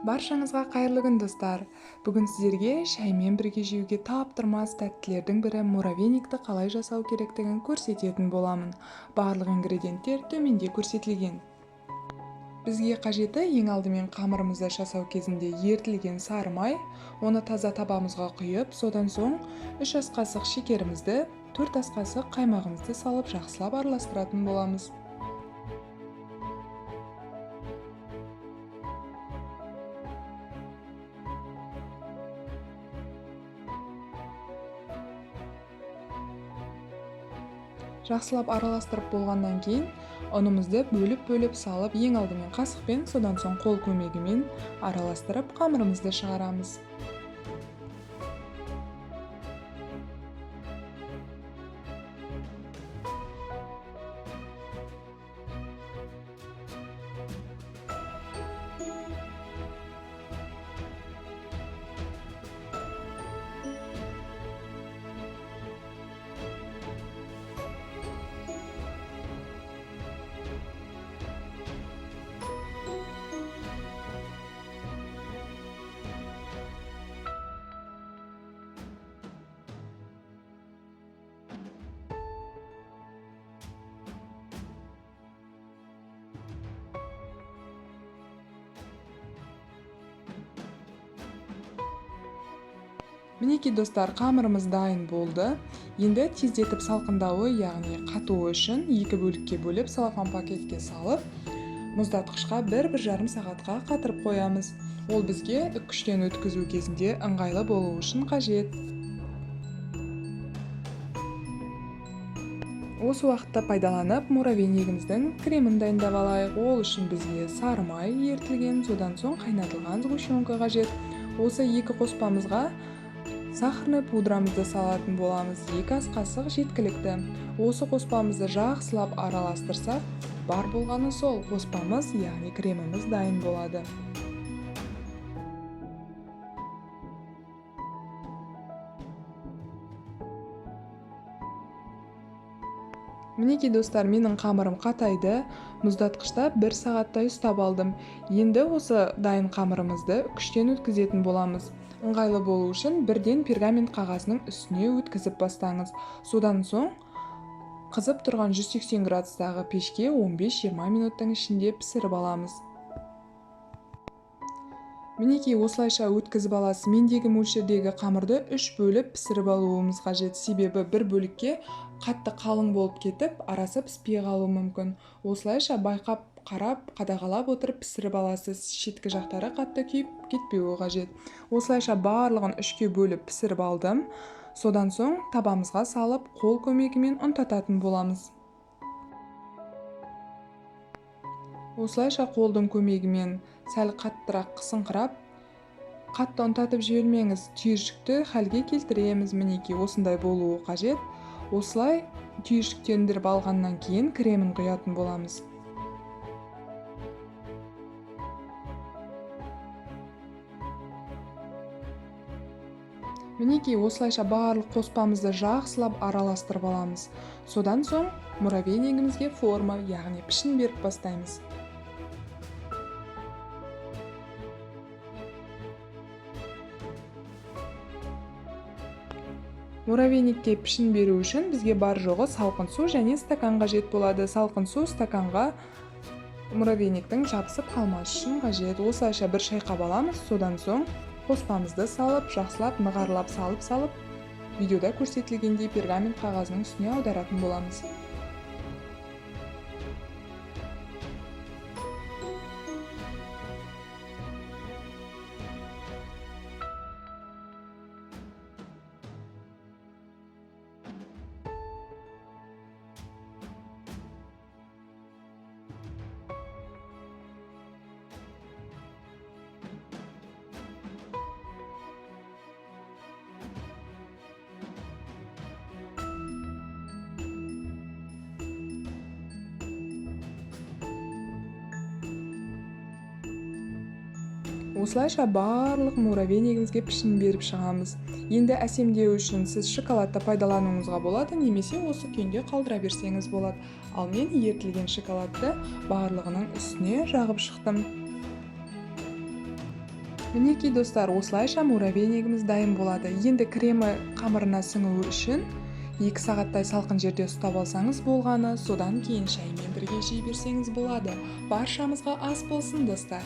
Баршаңызға қайырлы күн достар. Бүгін сіздерге шаймен бірге жеуге таптырмас тәттілердің бірі муравейникті қалай жасау керектігін көрсететін боламын. Барлық ингредиенттер төменде көрсетілген. Бізге қажеті ең алдымен қамырымызды жасау кезінде ерітілген сары май, оны таза табамызға құйып, содан соң 3 ас қасық шекерімізді, 4 ас қасық қаймағымызды салып жақсылап араластыратын боламыз. Жақсылап араластырып болғаннан кейін ұнымызды бөліп салып, ең алдымен қасықпен, содан соң қол көмегімен араластырып қамырымызды шығарамыз. Мінекей достар, қамырымыз дайын болды. Енді тездетіп салқындауы, яғни қатуы үшін 2 бөлікке бөліп целлофан пакетке салып, мұздатқышқа 1-1,5 сағатқа қатырып қоямыз. Ол бізге үккіштен өткізу кезінде ыңғайлы болу үшін қажет. Осы уақытта пайдаланып, муравейнигіміздің кремін дайындап алайық. Ол үшін бізге сары май ерітілген, содан соң қайнатылған сгущенка қажет. Осы 2 қоспамызға сахарный пудрамызды салатын боламыз. 2 ас қасық жеткілікті. Осы қоспамызды жақсылап араластырсақ, бар болғаны сол қоспамыз, яғни креміміз дайын болады. Мінекей достар, менің қамырым қатайды. Мұздатқышта 1 сағаттай ұстап алдым. Енді осы дайын қамырымызды үккіштен өткізетін боламыз. Ыңғайлы болу үшін бірден пергамент қағазының үстіне өткізіп бастаңыз. Содан соң қызып тұрған 180 градустағы пешке 15-20 минуттың ішінде пісіріп аламыз. Мінекей осылайша өткізіп аласыз. Мендегі мөлшердегі қамырды 3 бөліп пісіріп алуымыз қажет. Себебі бір бөлікке қатты қалың болып кетіп, арасы піспей қалуы мүмкін. Осылайша байқап, қарап, қадағалап отырып пісіріп аласыз. Шеткі жақтары қатты күйіп кетпеуі қажет. Осылайша барлығын 3-ке бөліп пісіріп алдым. Содан соң табамызға салып, қол көмегімен ұнтататын боламыз. Осылайша қолдың көмегімен сәл қаттырақ қысыңқырап, қатты ұнтатып жібермеңіз. Түйіршікті халге келтіреміз. Мінекей осындай болуы қажет. Осылай түйіршіктендіріп алғаннан кейін кремін құятын боламыз. Мінекей осылайша барлық қоспамызды жақсылап араластырып аламыз. Содан соң муравейнигімізге форма, яғни пішін беріп бастаймыз. Муравейникке пішін беру үшін бізге бар жоғы салқын су және стакан қажет болады. Салқын су стаканға муравейниктің жабысып қалмас үшін қажет. Осылайша бір шайқап аламыз. Содан соң қоспамызды салып, жақсылап нығарлап салып, видеода көрсетілгендей пергамент қағазының үстіне аударатын боламыз. Осылайша барлық муравейнигімізге пішін беріп шығамыз. Енді әсемдеу үшін сіз шоколадты пайдалануыңызға болады, немесе осы күйінде қалдыра берсеңіз болады. Ал мен ерітілген шоколадты барлығының үстіне жағып шықтым. Мінекей достар, осылайша муравейнигіміз дайын болады. Енді кремі қамырына сіңуі үшін 2 сағаттай салқын жерде ұстап алсаңыз болғаны, содан кейін шаймен бірге жей берсеңіз болады. Баршамызға ас болсын достар.